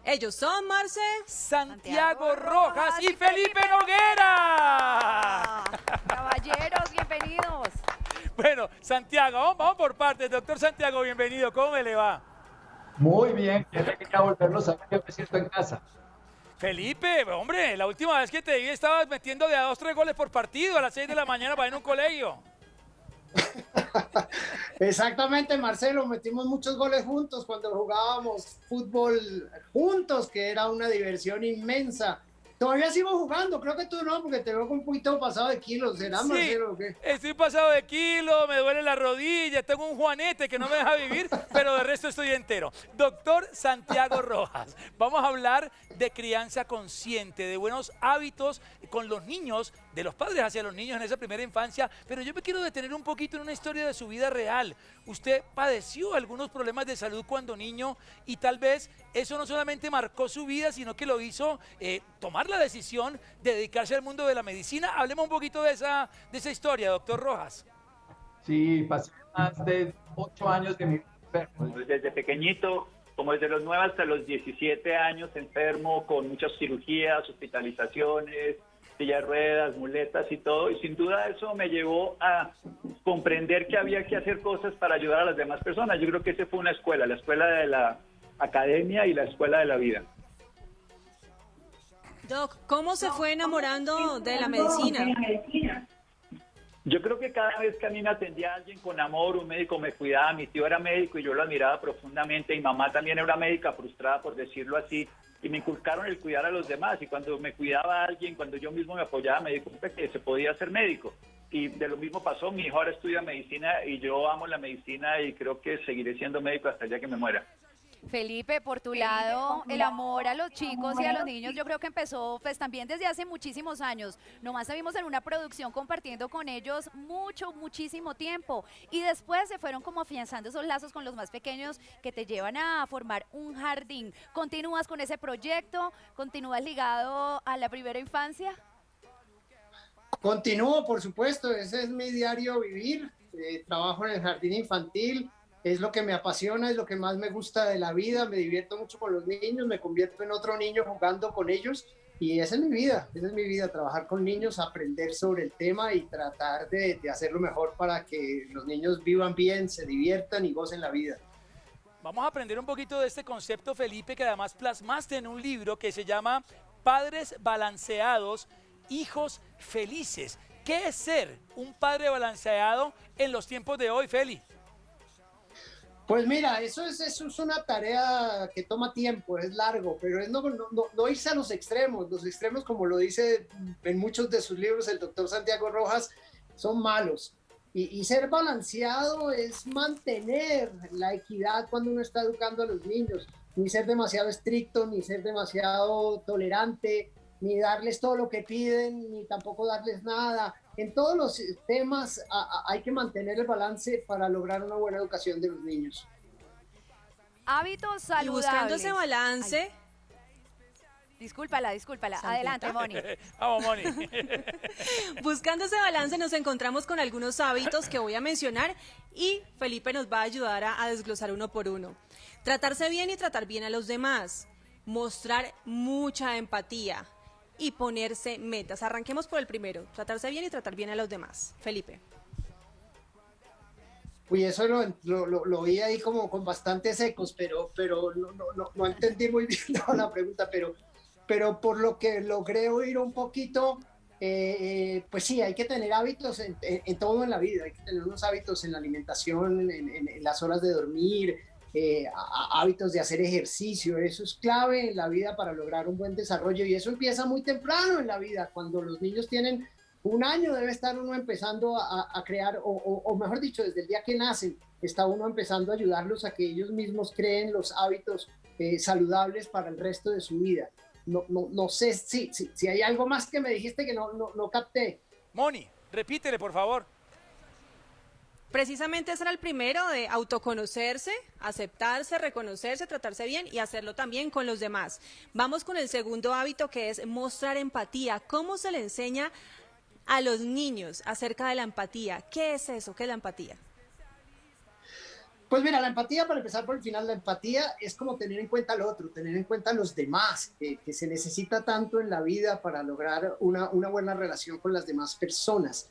Ellos son, Marce, Santiago Rojas y Felipe Noguera. Caballeros, bienvenidos. Bueno, Santiago, vamos por partes. Doctor Santiago, bienvenido. ¿Cómo me le va? Muy bien, qué alegría volverlos a ver, yo me siento en casa. Felipe, hombre, la última vez que te vi estabas metiendo de a 2, 3 goles por partido a las 6 de la mañana para ir a un colegio. Exactamente, Marcelo, metimos muchos goles juntos cuando jugábamos fútbol juntos, que era una diversión inmensa. Todavía sigo jugando, creo que tú no, porque te veo con un poquito pasado de kilos. ¿Será, Sí, Marcelo, o qué? estoy pasado de kilo, me duele la rodilla, tengo un juanete que no me deja vivir, pero de resto estoy entero. Doctor Santiago Rojas, vamos a hablar de crianza consciente, de buenos hábitos con los niños, de los padres hacia los niños en esa primera infancia, pero yo me quiero detener un poquito en una historia de su vida real. Usted padeció algunos problemas de salud cuando niño y tal vez eso no solamente marcó su vida, sino que lo hizo tomar la decisión de dedicarse al mundo de la medicina. Hablemos un poquito de esa historia, doctor Rojas. Sí, pasé más de 8 años de mi vida enfermo. Desde pequeñito, como desde los 9 hasta los 17 años, enfermo con muchas cirugías, hospitalizaciones, silla de ruedas, muletas y todo. Y sin duda eso me llevó a comprender que había que hacer cosas para ayudar a las demás personas. Yo creo que esa fue una escuela, la escuela de la academia y la escuela de la vida. Doc, ¿cómo se fue enamorando de la medicina? Yo creo que cada vez que a mí me atendía alguien con amor, un médico me cuidaba, mi tío era médico y yo lo admiraba profundamente, mi mamá también era médica frustrada, por decirlo así, y me inculcaron el cuidar a los demás, y cuando me cuidaba a alguien, cuando yo mismo me apoyaba, me di cuenta que se podía ser médico. Y de lo mismo pasó, mi hijo ahora estudia medicina y yo amo la medicina y creo que seguiré siendo médico hasta el día que me muera. Felipe, por tu lado, el amor a los chicos y a los niños yo creo que empezó pues también desde hace muchísimos años. Nomás vimos en una producción compartiendo con ellos muchísimo tiempo y después se fueron como afianzando esos lazos con los más pequeños que te llevan a formar un jardín. ¿Continúas con ese proyecto? ¿Continúas ligado a la primera infancia? Continúo, por supuesto, ese es mi diario vivir. Trabajo en el jardín infantil. Es lo que me apasiona, es lo que más me gusta de la vida, me divierto mucho con los niños, me convierto en otro niño jugando con ellos y esa es mi vida, trabajar con niños, aprender sobre el tema y tratar de hacerlo mejor para que los niños vivan bien, se diviertan y gocen la vida. Vamos a aprender un poquito de este concepto, Felipe, que además plasmaste en un libro que se llama Padres Balanceados, Hijos Felices. ¿Qué es ser un padre balanceado en los tiempos de hoy, Feli? Pues mira, eso es una tarea que toma tiempo, es largo, pero es no irse a los extremos como lo dice en muchos de sus libros el doctor Santiago Rojas, son malos. Y ser balanceado es mantener la equidad cuando uno está educando a los niños, ni ser demasiado estricto, ni ser demasiado tolerante, ni darles todo lo que piden, ni tampoco darles nada. En todos los temas hay que mantener el balance para lograr una buena educación de los niños. Hábitos Y saludables. buscando ese balance, Ay, discúlpala. Santiago. Adelante, Moni. Vamos, Moni. buscando ese balance nos encontramos con algunos hábitos que voy a mencionar y Felipe nos va a ayudar a desglosar uno por uno. Tratarse bien y tratar bien a los demás, mostrar mucha empatía y ponerse metas. Arranquemos por el primero, tratarse bien y tratar bien a los demás. Felipe. Uy, eso lo oí ahí como con bastantes ecos, pero no entendí muy bien toda la pregunta, pero por lo que logré oír un poquito, pues sí, hay que tener hábitos en todo en la vida, hay que tener unos hábitos en la alimentación, en las horas de dormir, hábitos de hacer ejercicio, eso es clave en la vida para lograr un buen desarrollo y eso empieza muy temprano en la vida, cuando los niños tienen 1 año debe estar uno empezando a crear, o mejor dicho, desde el día que nacen, está uno empezando a ayudarlos a que ellos mismos creen los hábitos saludables para el resto de su vida. No sé si hay algo más que me dijiste que no capté. Moni, repítele, por favor. Precisamente ese era el primero, de autoconocerse, aceptarse, reconocerse, tratarse bien y hacerlo también con los demás. Vamos con el segundo hábito, que es mostrar empatía. ¿Cómo se le enseña a los niños acerca de la empatía? ¿Qué es eso? ¿Qué es la empatía? Pues mira, la empatía, para empezar por el final, la empatía es como tener en cuenta al otro, tener en cuenta a los demás, que se necesita tanto en la vida para lograr una buena relación con las demás personas.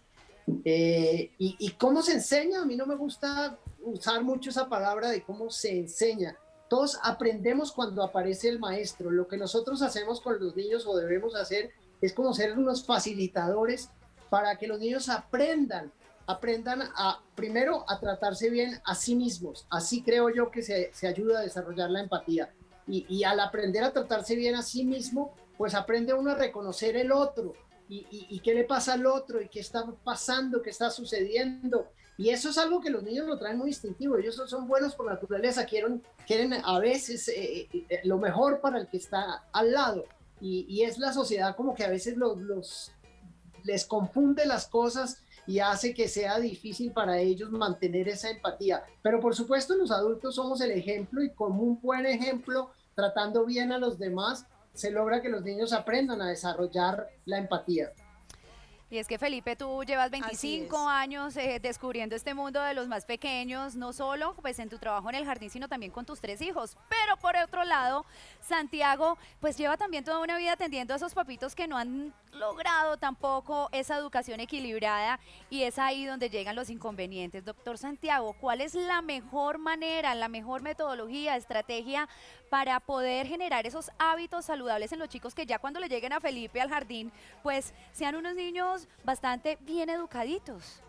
Y cómo se enseña, a mí no me gusta usar mucho esa palabra de cómo se enseña. Todos aprendemos cuando aparece el maestro. Lo que nosotros hacemos con los niños o debemos hacer es como ser unos facilitadores para que los niños aprendan primero a tratarse bien a sí mismos. Así creo yo que se ayuda a desarrollar la empatía. Y al aprender a tratarse bien a sí mismo, pues aprende uno a reconocer el otro y qué le pasa al otro y qué está pasando, qué está sucediendo. Y eso es algo que los niños lo traen muy instintivo. Ellos son buenos por naturaleza, quieren a veces lo mejor para el que está al lado. Y es la sociedad como que a veces les confunde las cosas y hace que sea difícil para ellos mantener esa empatía. Pero por supuesto los adultos somos el ejemplo y como un buen ejemplo, tratando bien a los demás, se logra que los niños aprendan a desarrollar la empatía. Y es que Felipe, tú llevas Así 25 es. años descubriendo este mundo de los más pequeños, no solo pues en tu trabajo en el jardín, sino también con tus 3 hijos. Pero por otro lado, Santiago pues lleva también toda una vida atendiendo a esos papitos que no han logrado tampoco esa educación equilibrada y es ahí donde llegan los inconvenientes. Doctor Santiago, ¿cuál es la mejor manera, la mejor metodología, estrategia para poder generar esos hábitos saludables en los chicos que ya cuando le lleguen a Felipe al jardín, pues sean unos niños bastante bien educaditos?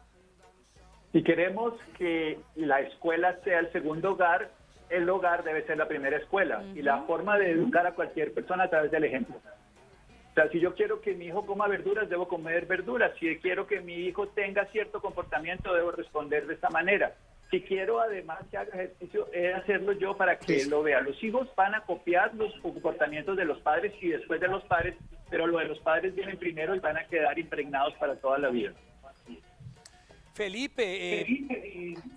Si queremos que la escuela sea el segundo hogar, el hogar debe ser la primera escuela. Y la forma de educar a cualquier persona a través del ejemplo. O sea, si yo quiero que mi hijo coma verduras, debo comer verduras. Si quiero que mi hijo tenga cierto comportamiento, debo responder de esta manera. Si quiero además que haga ejercicio, es hacerlo yo para que él lo vea. Los hijos van a copiar los comportamientos de los padres y después de los padres, pero lo de los padres viene primero y van a quedar impregnados para toda la vida. Felipe,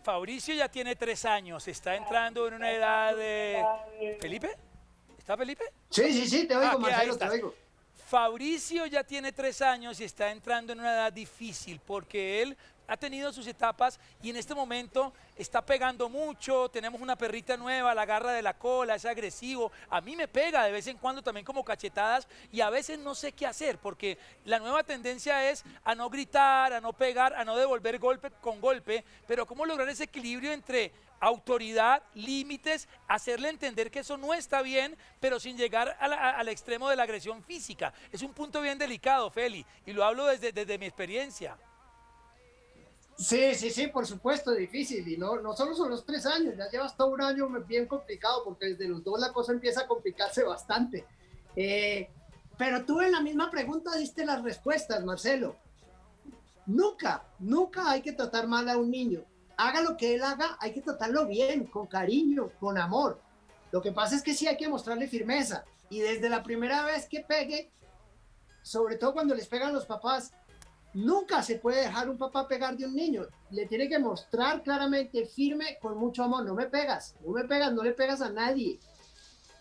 Fabricio ya tiene 3 años, está entrando en una edad de... ¿Felipe? ¿Está Felipe? Sí, te oigo, Ok, ahí Marcelo, te estás. oigo. Fabricio ya tiene 3 años y está entrando en una edad difícil porque él ha tenido sus etapas y en este momento está pegando mucho. Tenemos una perrita nueva, la agarra de la cola, es agresivo. A mí me pega de vez en cuando también como cachetadas y a veces no sé qué hacer porque la nueva tendencia es a no gritar, a no pegar, a no devolver golpe con golpe. Pero ¿cómo lograr ese equilibrio entre autoridad, límites, hacerle entender que eso no está bien, pero sin llegar al extremo de la agresión física? Es un punto bien delicado, Feli, y lo hablo desde mi experiencia. Sí, por supuesto, difícil. Y no solo son los 3 años, ya llevas todo un año bien complicado, porque desde los 2 la cosa empieza a complicarse bastante. Pero tú en la misma pregunta diste las respuestas, Marcelo. Nunca hay que tratar mal a un niño. Haga lo que él haga, hay que tratarlo bien, con cariño, con amor. Lo que pasa es que sí hay que mostrarle firmeza. Y desde la primera vez que pegue, sobre todo cuando les pegan los papás, nunca se puede dejar un papá pegar de un niño. Le tiene que mostrar claramente, firme, con mucho amor. No me pegas, no le pegas a nadie.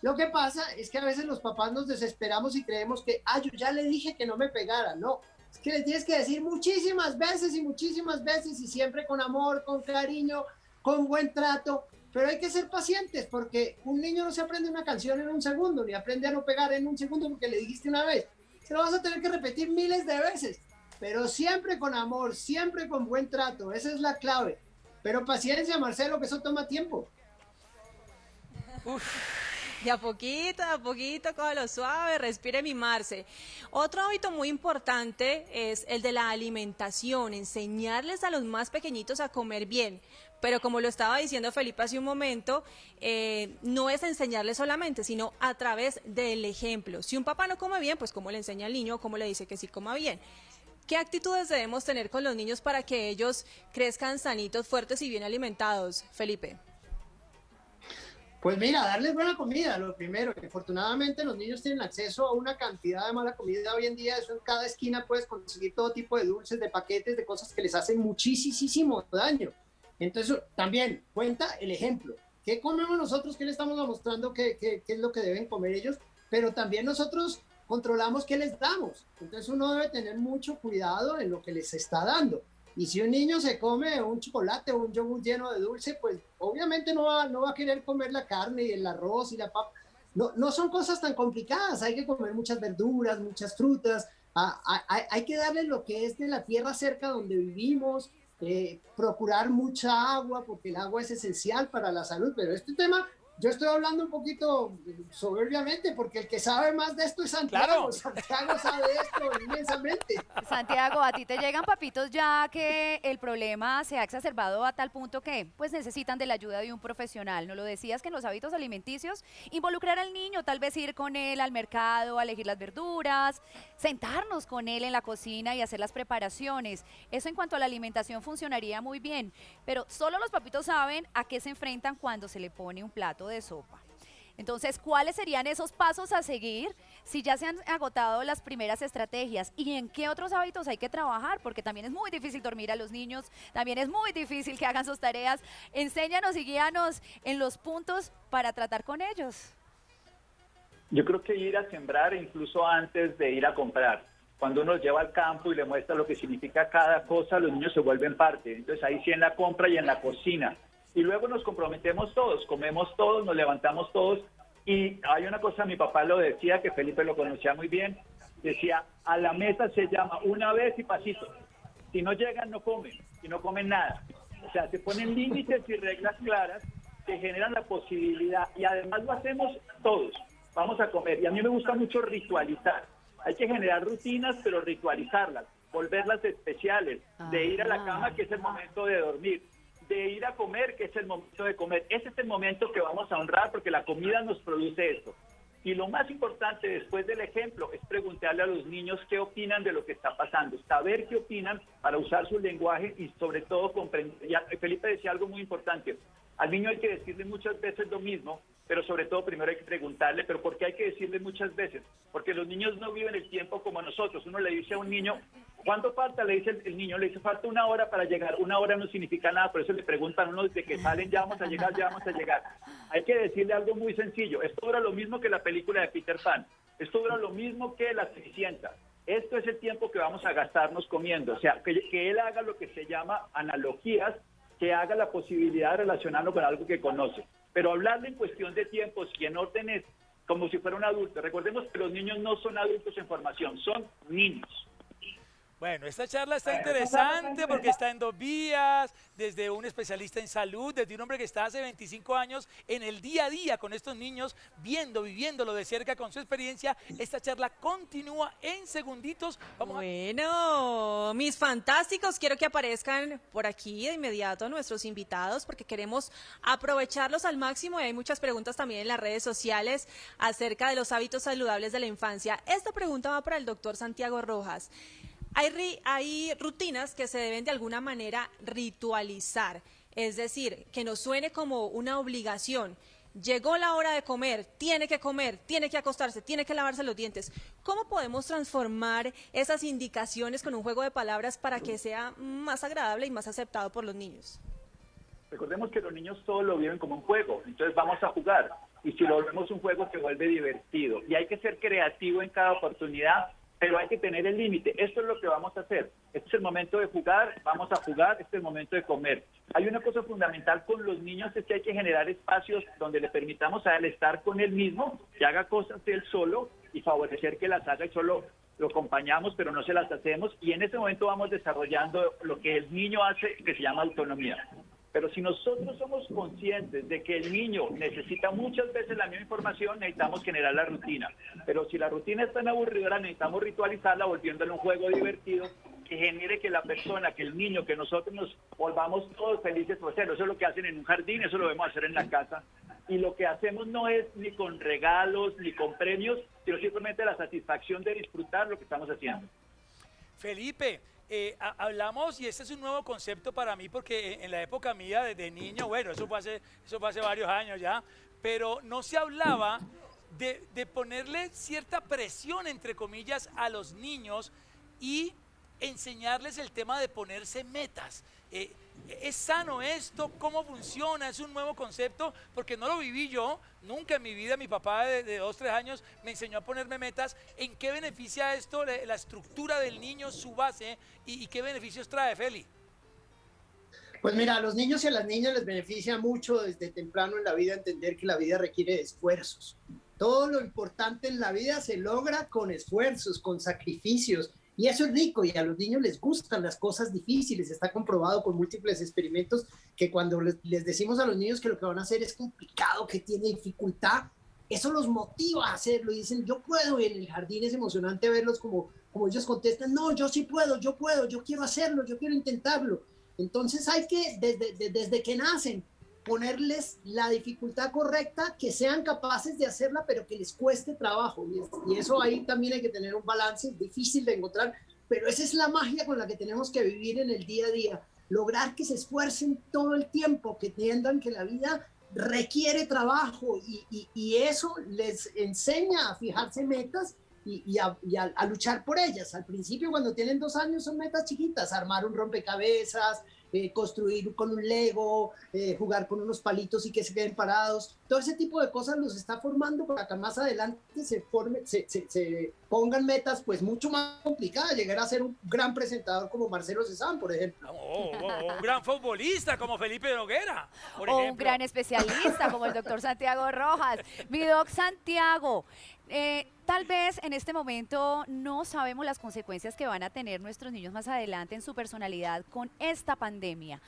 Lo que pasa es que a veces los papás nos desesperamos y creemos que, yo ya le dije que no me pegara. No, es que le tienes que decir muchísimas veces y siempre con amor, con cariño, con buen trato. Pero hay que ser pacientes porque un niño no se aprende una canción en un segundo, ni aprende a no pegar en un segundo porque le dijiste una vez. Se lo vas a tener que repetir miles de veces. Pero siempre con amor, siempre con buen trato, esa es la clave. Pero paciencia, Marcelo, que eso toma tiempo. De a poquito, cógelo suave, respire, mimarse. Otro hábito muy importante es el de la alimentación, enseñarles a los más pequeñitos a comer bien. Pero como lo estaba diciendo Felipe hace un momento, no es enseñarles solamente, sino a través del ejemplo. Si un papá no come bien, pues cómo le enseña al niño, cómo le dice que sí coma bien. ¿Qué actitudes debemos tener con los niños para que ellos crezcan sanitos, fuertes y bien alimentados, Felipe? Pues mira, darles buena comida, lo primero. Afortunadamente los niños tienen acceso a una cantidad de mala comida hoy en día. Eso en cada esquina puedes conseguir todo tipo de dulces, de paquetes, de cosas que les hacen muchísimo daño. Entonces también cuenta el ejemplo. ¿Qué comemos nosotros? ¿Qué le estamos mostrando? ¿Qué es lo que deben comer ellos? Pero también nosotros controlamos qué les damos. Entonces uno debe tener mucho cuidado en lo que les está dando. Y si un niño se come un chocolate o un yogur lleno de dulce, pues obviamente no va a querer comer la carne y el arroz y la papa. No son cosas tan complicadas, hay que comer muchas verduras, muchas frutas, hay que darle lo que es de la tierra cerca donde vivimos, procurar mucha agua, porque el agua es esencial para la salud, pero este tema, yo estoy hablando un poquito soberbiamente, porque el que sabe más de esto es Santiago. Claro. Santiago sabe de esto inmensamente. Santiago, a ti te llegan papitos ya que el problema se ha exacerbado a tal punto que pues necesitan de la ayuda de un profesional. Nos lo decías que en los hábitos alimenticios involucrar al niño, tal vez ir con él al mercado a elegir las verduras, sentarnos con él en la cocina y hacer las preparaciones. Eso en cuanto a la alimentación funcionaría muy bien, pero solo los papitos saben a qué se enfrentan cuando se le pone un plato de sopa. Entonces, ¿cuáles serían esos pasos a seguir si ya se han agotado las primeras estrategias? ¿Y en qué otros hábitos hay que trabajar? Porque también es muy difícil dormir a los niños, también es muy difícil que hagan sus tareas. Enséñanos y guíanos en los puntos para tratar con ellos. Yo creo que ir a sembrar incluso antes de ir a comprar. Cuando uno los lleva al campo y le muestra lo que significa cada cosa, los niños se vuelven parte. Entonces ahí sí en la compra y en la cocina. Y luego nos comprometemos todos, comemos todos, nos levantamos todos. Y hay una cosa, mi papá lo decía, que Felipe lo conocía muy bien, decía, a la mesa se llama una vez y pasito. Si no llegan, no comen, y no comen nada. O sea, se ponen límites y reglas claras que generan la posibilidad, y además lo hacemos todos, vamos a comer. Y a mí me gusta mucho ritualizar. Hay que generar rutinas, pero ritualizarlas, volverlas especiales, de ir a la cama, que es el momento de dormir, de ir a comer, que es el momento de comer. Ese es el momento que vamos a honrar porque la comida nos produce esto. Y lo más importante después del ejemplo es preguntarle a los niños qué opinan de lo que está pasando, saber qué opinan para usar su lenguaje y sobre todo comprender. Ya Felipe decía algo muy importante, al niño hay que decirle muchas veces lo mismo, pero sobre todo primero hay que preguntarle, pero ¿por qué hay que decirle muchas veces? Porque los niños no viven el tiempo como nosotros. Uno le dice a un niño, ¿cuánto falta? Le dice el niño, le dice, falta 1 hora para llegar. 1 hora no significa nada, por eso le preguntan a uno desde que salen, ya vamos a llegar, ya vamos a llegar. Hay que decirle algo muy sencillo. Esto dura lo mismo que la película de Peter Pan. Esto dura lo mismo que la Cenicienta. Esto es el tiempo que vamos a gastarnos comiendo. O sea, que él haga lo que se llama analogías, que haga la posibilidad de relacionarlo con algo que conoce. Pero hablarle en cuestión de tiempos y en órdenes como si fuera un adulto. Recordemos que los niños no son adultos en formación, son niños. Bueno, esta charla está interesante porque está en 2 vías, desde un especialista en salud, desde un hombre que está hace 25 años en el día a día con estos niños, viviéndolo de cerca con su experiencia. Esta charla continúa en segunditos. Bueno, mis fantásticos, quiero que aparezcan por aquí de inmediato nuestros invitados porque queremos aprovecharlos al máximo y hay muchas preguntas también en las redes sociales acerca de los hábitos saludables de la infancia. Esta pregunta va para el doctor Santiago Rojas. Hay rutinas que se deben de alguna manera ritualizar, es decir, que nos suene como una obligación. Llegó la hora de comer, tiene que acostarse, tiene que lavarse los dientes. ¿Cómo podemos transformar esas indicaciones con un juego de palabras para que sea más agradable y más aceptado por los niños? Recordemos que los niños todo lo viven como un juego, entonces vamos a jugar. Y si lo volvemos un juego, se vuelve divertido. Y hay que ser creativo en cada oportunidad, pero hay que tener el límite. Esto es lo que vamos a hacer. Este es el momento de jugar, vamos a jugar, este es el momento de comer. Hay una cosa fundamental con los niños, es que hay que generar espacios donde le permitamos a él estar con él mismo, que haga cosas él solo y favorecer que las haga y solo lo acompañamos, pero no se las hacemos. Y en ese momento vamos desarrollando lo que el niño hace, que se llama autonomía. Pero si nosotros somos conscientes de que el niño necesita muchas veces la misma información, necesitamos generar la rutina. Pero si la rutina es tan aburridora, necesitamos ritualizarla volviéndole un juego divertido que genere que la persona, que el niño, que nosotros nos volvamos todos felices por hacerlo. Eso es lo que hacen en un jardín, eso lo debemos hacer en la casa. Y lo que hacemos no es ni con regalos, ni con premios, sino simplemente la satisfacción de disfrutar lo que estamos haciendo. Felipe, hablamos, y este es un nuevo concepto para mí, porque en la época mía de niño, bueno, eso fue hace varios años ya, pero no se hablaba de ponerle cierta presión, entre comillas, a los niños y enseñarles el tema de ponerse metas. ¿Es sano esto? ¿Cómo funciona? ¿Es un nuevo concepto? Porque no lo viví yo, nunca en mi vida. Mi papá de 2, 3 años me enseñó a ponerme metas. ¿En qué beneficia esto la estructura del niño, su base, y qué beneficios trae, Feli? Pues mira, a los niños y a las niñas les beneficia mucho desde temprano en la vida entender que la vida requiere de esfuerzos. Todo lo importante en la vida se logra con esfuerzos, con sacrificios. Y eso es rico y a los niños les gustan las cosas difíciles. Está comprobado con múltiples experimentos que cuando les decimos a los niños que lo que van a hacer es complicado, que tiene dificultad, eso los motiva a hacerlo y dicen, yo puedo. Y en el jardín es emocionante verlos como ellos contestan, no, yo sí puedo, yo quiero hacerlo, yo quiero intentarlo. Entonces hay que, desde que nacen, ponerles la dificultad correcta, que sean capaces de hacerla, pero que les cueste trabajo. Y eso ahí también hay que tener un balance, es difícil de encontrar, pero esa es la magia con la que tenemos que vivir en el día a día. Lograr que se esfuercen todo el tiempo, que entiendan que la vida requiere trabajo y eso les enseña a fijarse metas y a luchar por ellas. Al principio, cuando tienen 2 años, son metas chiquitas, armar un rompecabezas, construir con un Lego, jugar con unos palitos y que se queden parados. Todo ese tipo de cosas los está formando para que más adelante se pongan metas pues mucho más complicadas, llegar a ser un gran presentador como Marcelo Cezanne, por ejemplo. O un gran futbolista como Felipe Noguera, por O ejemplo. un gran especialista como el doctor Santiago Rojas. Mi doc Santiago, tal vez en este momento no sabemos las consecuencias que van a tener nuestros niños más adelante en su personalidad con esta pandemia.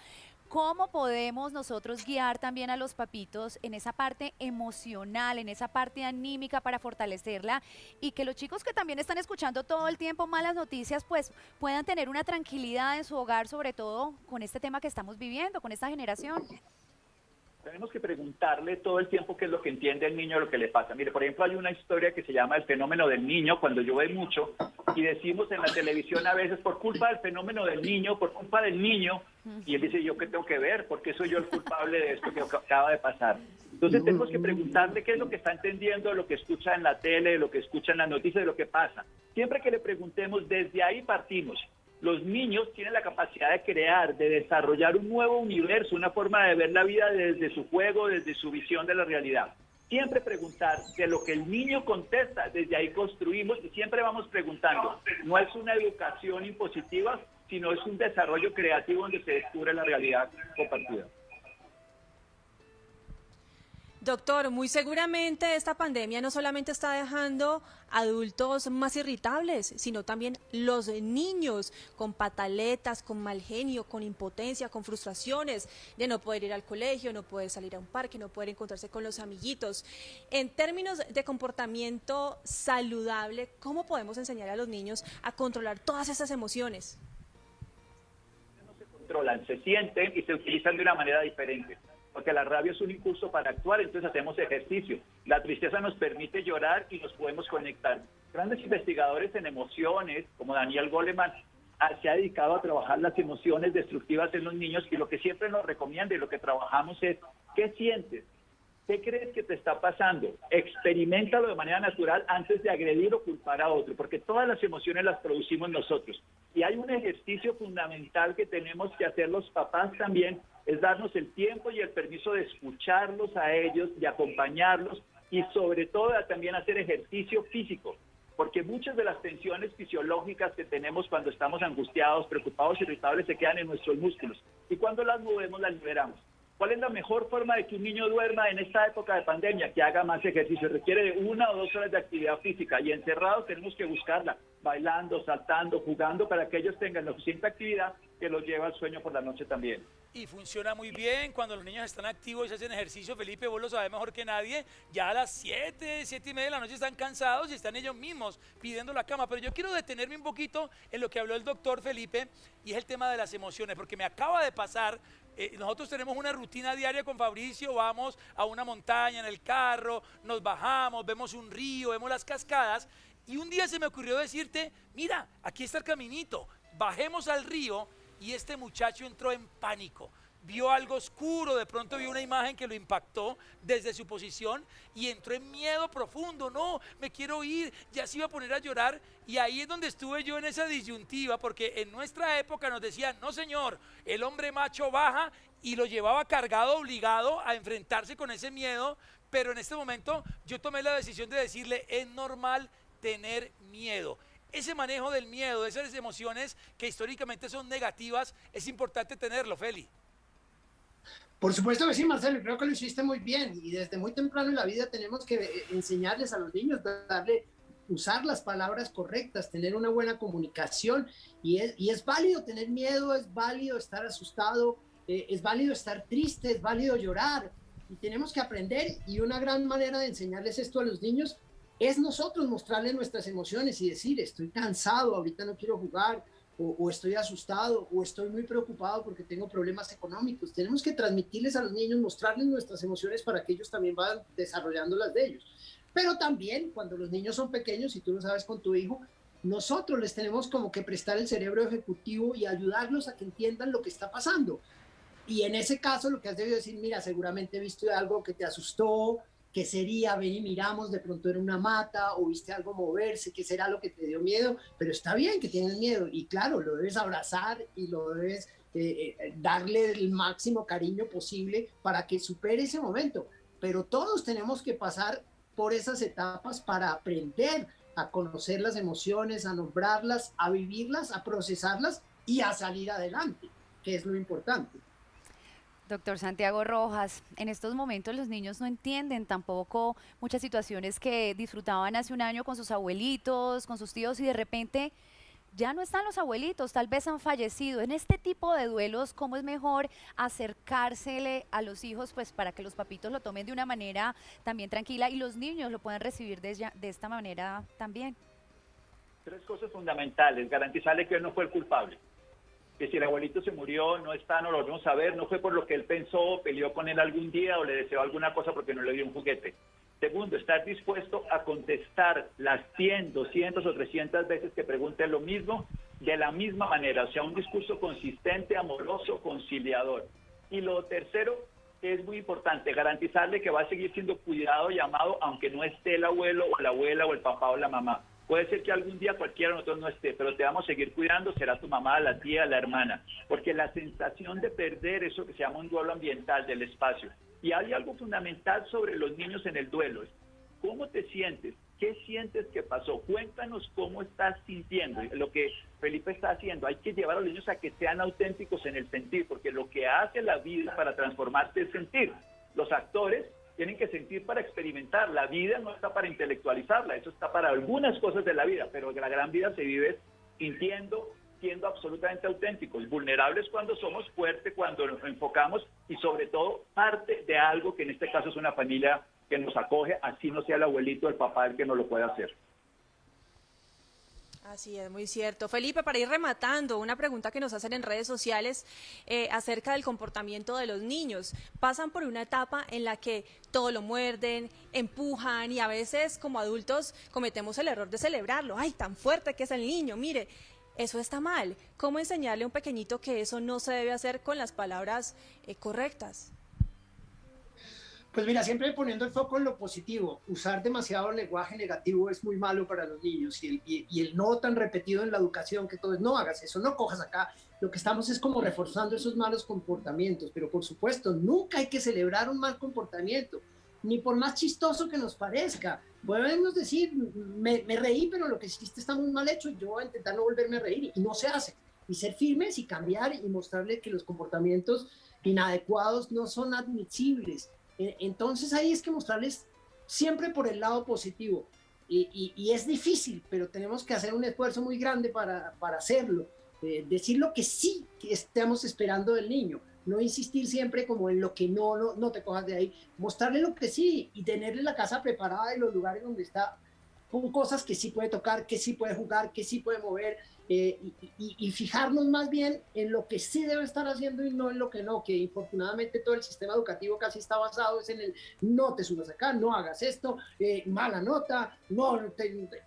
¿Cómo podemos nosotros guiar también a los papitos en esa parte emocional, en esa parte anímica para fortalecerla y que los chicos que también están escuchando todo el tiempo malas noticias pues puedan tener una tranquilidad en su hogar, sobre todo con este tema que estamos viviendo, con esta generación? Tenemos que preguntarle todo el tiempo qué es lo que entiende el niño, lo que le pasa. Mire, por ejemplo, hay una historia que se llama el fenómeno del niño, cuando llueve mucho, y decimos en la televisión a veces, por culpa del fenómeno del niño, por culpa del niño, y él dice, ¿yo qué tengo que ver? ¿Por qué soy yo el culpable de esto que acaba de pasar? Entonces tenemos que preguntarle qué es lo que está entendiendo de lo que escucha en la tele, de lo que escucha en las noticias, de lo que pasa. Siempre que le preguntemos, desde ahí partimos. Los niños tienen la capacidad de crear, de desarrollar un nuevo universo, una forma de ver la vida desde su juego, desde su visión de la realidad. Siempre preguntar de lo que el niño contesta, desde ahí construimos y siempre vamos preguntando. No es una educación impositiva, sino es un desarrollo creativo donde se descubre la realidad compartida. Doctor, muy seguramente esta pandemia no solamente está dejando adultos más irritables, sino también los niños con pataletas, con mal genio, con impotencia, con frustraciones de no poder ir al colegio, no poder salir a un parque, no poder encontrarse con los amiguitos. En términos de comportamiento saludable, ¿cómo podemos enseñar a los niños a controlar todas esas emociones? Controlan, se sienten y se utilizan de una manera diferente. Porque la rabia es un impulso para actuar, entonces hacemos ejercicio. La tristeza nos permite llorar y nos podemos conectar. Grandes investigadores en emociones, como Daniel Goleman, se ha dedicado a trabajar las emociones destructivas en los niños y lo que siempre nos recomienda y lo que trabajamos es, ¿qué sientes? ¿Qué crees que te está pasando? Experiméntalo de manera natural antes de agredir o culpar a otro, porque todas las emociones las producimos nosotros. Y hay un ejercicio fundamental que tenemos que hacer los papás también, es darnos el tiempo y el permiso de escucharlos a ellos, de acompañarlos y sobre todo también hacer ejercicio físico, porque muchas de las tensiones fisiológicas que tenemos cuando estamos angustiados, preocupados, irritables se quedan en nuestros músculos y cuando las movemos las liberamos. ¿Cuál es la mejor forma de que un niño duerma en esta época de pandemia? Que haga más ejercicio. Requiere de 1 o 2 horas de actividad física y encerrados tenemos que buscarla, bailando, saltando, jugando, para que ellos tengan la suficiente actividad que los lleva al sueño por la noche también. Y funciona muy bien cuando los niños están activos y hacen ejercicio. Felipe, vos lo sabes mejor que nadie. Ya a las 7, 7:30 de la noche están cansados y están ellos mismos pidiendo la cama. Pero yo quiero detenerme un poquito en lo que habló el doctor Felipe y es el tema de las emociones, porque me acaba de pasar. Nosotros tenemos una rutina diaria con Fabricio, vamos a una montaña en el carro, nos bajamos, vemos un río, vemos las cascadas y un día se me ocurrió decirte, mira, aquí está el caminito, bajemos al río y este muchacho entró en pánico. Vio algo oscuro, de pronto vio una imagen que lo impactó desde su posición y entró en miedo profundo. No, me quiero ir, ya se iba a poner a llorar y ahí es donde estuve yo en esa disyuntiva, porque en nuestra época nos decían, no señor, el hombre macho baja y lo llevaba cargado, obligado a enfrentarse con ese miedo, pero en este momento yo tomé la decisión de decirle, es normal tener miedo. Ese manejo del miedo, de esas emociones que históricamente son negativas, es importante tenerlo, Feli. Por supuesto que sí, Marcelo, creo que lo hiciste muy bien y desde muy temprano en la vida tenemos que enseñarles a los niños, usar las palabras correctas, tener una buena comunicación y es válido tener miedo, es válido estar asustado, es válido estar triste, es válido llorar y tenemos que aprender y una gran manera de enseñarles esto a los niños es nosotros mostrarles nuestras emociones y decir estoy cansado, ahorita no quiero jugar, o estoy asustado, o estoy muy preocupado porque tengo problemas económicos. Tenemos que transmitirles a los niños, mostrarles nuestras emociones para que ellos también vayan desarrollando las de ellos. Pero también cuando los niños son pequeños, y tú lo sabes con tu hijo, nosotros les tenemos como que prestar el cerebro ejecutivo y ayudarlos a que entiendan lo que está pasando. Y en ese caso lo que has debido decir, mira, seguramente viste algo que te asustó, ¿qué sería? Ven y miramos, de pronto era una mata o viste algo moverse, ¿qué será lo que te dio miedo? Pero está bien que tienes miedo y claro, lo debes abrazar y lo debes darle el máximo cariño posible para que supere ese momento. Pero todos tenemos que pasar por esas etapas para aprender a conocer las emociones, a nombrarlas, a vivirlas, a procesarlas y a salir adelante, que es lo importante. Doctor Santiago Rojas, en estos momentos los niños no entienden tampoco muchas situaciones que disfrutaban hace un año con sus abuelitos, con sus tíos y de repente ya no están los abuelitos, tal vez han fallecido. En este tipo de duelos, ¿cómo es mejor acercársele a los hijos pues para que los papitos lo tomen de una manera también tranquila y los niños lo puedan recibir de esta manera también? 3 cosas fundamentales. Garantizarle que él no fue el culpable. Que si el abuelito se murió, no está, no lo volvemos a ver, no fue por lo que él pensó, peleó con él algún día o le deseó alguna cosa porque no le dio un juguete. Segundo, estar dispuesto a contestar las 100, 200 o 300 veces que pregunte lo mismo, de la misma manera, o sea, un discurso consistente, amoroso, conciliador. Y lo tercero, que es muy importante, garantizarle que va a seguir siendo cuidado y amado, aunque no esté el abuelo o la abuela o el papá o la mamá. Puede ser que algún día cualquiera de nosotros no esté, pero te vamos a seguir cuidando, será tu mamá, la tía, la hermana, porque la sensación de perder eso que se llama un duelo ambiental del espacio. Y hay algo fundamental sobre los niños en el duelo, es ¿cómo te sientes? ¿Qué sientes que pasó? Cuéntanos cómo estás sintiendo. Lo que Felipe está haciendo, hay que llevar a los niños a que sean auténticos en el sentir, porque lo que hace la vida para transformarse es sentir. Los actores tienen que sentir para experimentar. La vida no está para intelectualizarla, eso está para algunas cosas de la vida, pero la gran vida se vive sintiendo, siendo absolutamente auténticos, vulnerables cuando somos, fuertes cuando nos enfocamos y sobre todo parte de algo que en este caso es una familia que nos acoge, así no sea el abuelito o el papá el que no lo pueda hacer. Así es, muy cierto. Felipe, para ir rematando, una pregunta que nos hacen en redes sociales acerca del comportamiento de los niños. Pasan por una etapa en la que todo lo muerden, empujan y a veces como adultos cometemos el error de celebrarlo. ¡Ay, tan fuerte que es el niño! Mire, eso está mal. ¿Cómo enseñarle a un pequeñito que eso no se debe hacer con las palabras correctas? Pues mira, siempre poniendo el foco en lo positivo. Usar demasiado lenguaje negativo es muy malo para los niños y el no tan repetido en la educación que todo es no hagas eso, no cojas acá. Lo que estamos es como reforzando esos malos comportamientos, pero por supuesto nunca hay que celebrar un mal comportamiento, ni por más chistoso que nos parezca. Podemos decir, me reí, pero lo que hiciste está muy mal hecho, yo voy a intentar no volverme a reír y no se hace. Y ser firmes y cambiar y mostrarle que los comportamientos inadecuados no son admisibles. Entonces ahí es que mostrarles siempre por el lado positivo y es difícil, pero tenemos que hacer un esfuerzo muy grande para hacerlo, decir lo que sí que estamos esperando del niño, no insistir siempre como en lo que no te cojas de ahí, mostrarle lo que sí y tenerle la casa preparada y los lugares donde está con cosas que sí puede tocar, que sí puede jugar, que sí puede mover y fijarnos más bien en lo que sí debe estar haciendo y no en lo que no, que infortunadamente todo el sistema educativo casi está basado es en el no te subas acá, no hagas esto, mala nota,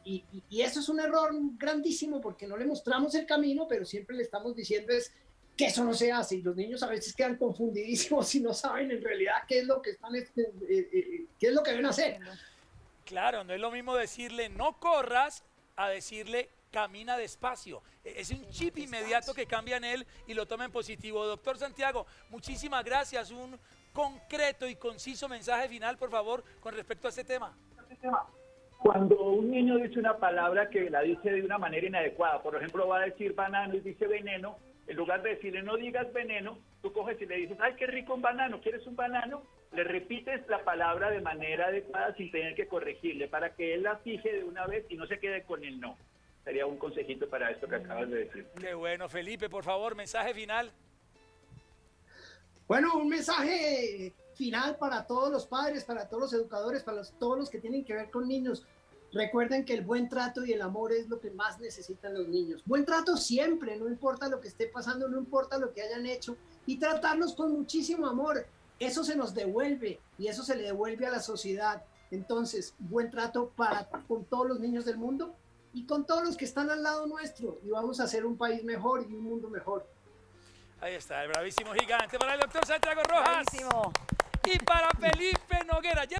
y eso es un error grandísimo porque no le mostramos el camino, pero siempre le estamos diciendo es que eso no se hace y los niños a veces quedan confundidísimos y no saben en realidad qué es lo que están, qué es lo que deben hacer. Claro, no es lo mismo decirle no corras a decirle camina despacio. Es un chip inmediato que cambia en él y lo toma en positivo. Doctor Santiago, muchísimas gracias. Un concreto y conciso mensaje final, por favor, con respecto a este tema. Cuando un niño dice una palabra que la dice de una manera inadecuada, por ejemplo, va a decir banano y dice veneno, En lugar de decirle no digas veneno, tú coges y le dices, ay, qué rico un banano, ¿quieres un banano? Le repites la palabra de manera adecuada sin tener que corregirle, para que él la fije de una vez y no se quede con el no. Sería un consejito para esto que acabas de decir. Qué bueno, Felipe, por favor, mensaje final. Bueno, un mensaje final para todos los padres, para todos los educadores, para todos los que tienen que ver con niños. Recuerden que el buen trato y el amor es lo que más necesitan los niños. Buen trato siempre, no importa lo que esté pasando, no importa lo que hayan hecho, y tratarlos con muchísimo amor. Eso se nos devuelve y eso se le devuelve a la sociedad. Entonces, buen trato con todos los niños del mundo y con todos los que están al lado nuestro, y vamos a hacer un país mejor y un mundo mejor. Ahí está, el bravísimo gigante para el doctor Santiago Rojas. Bravísimo. Y para Felipe Noguera.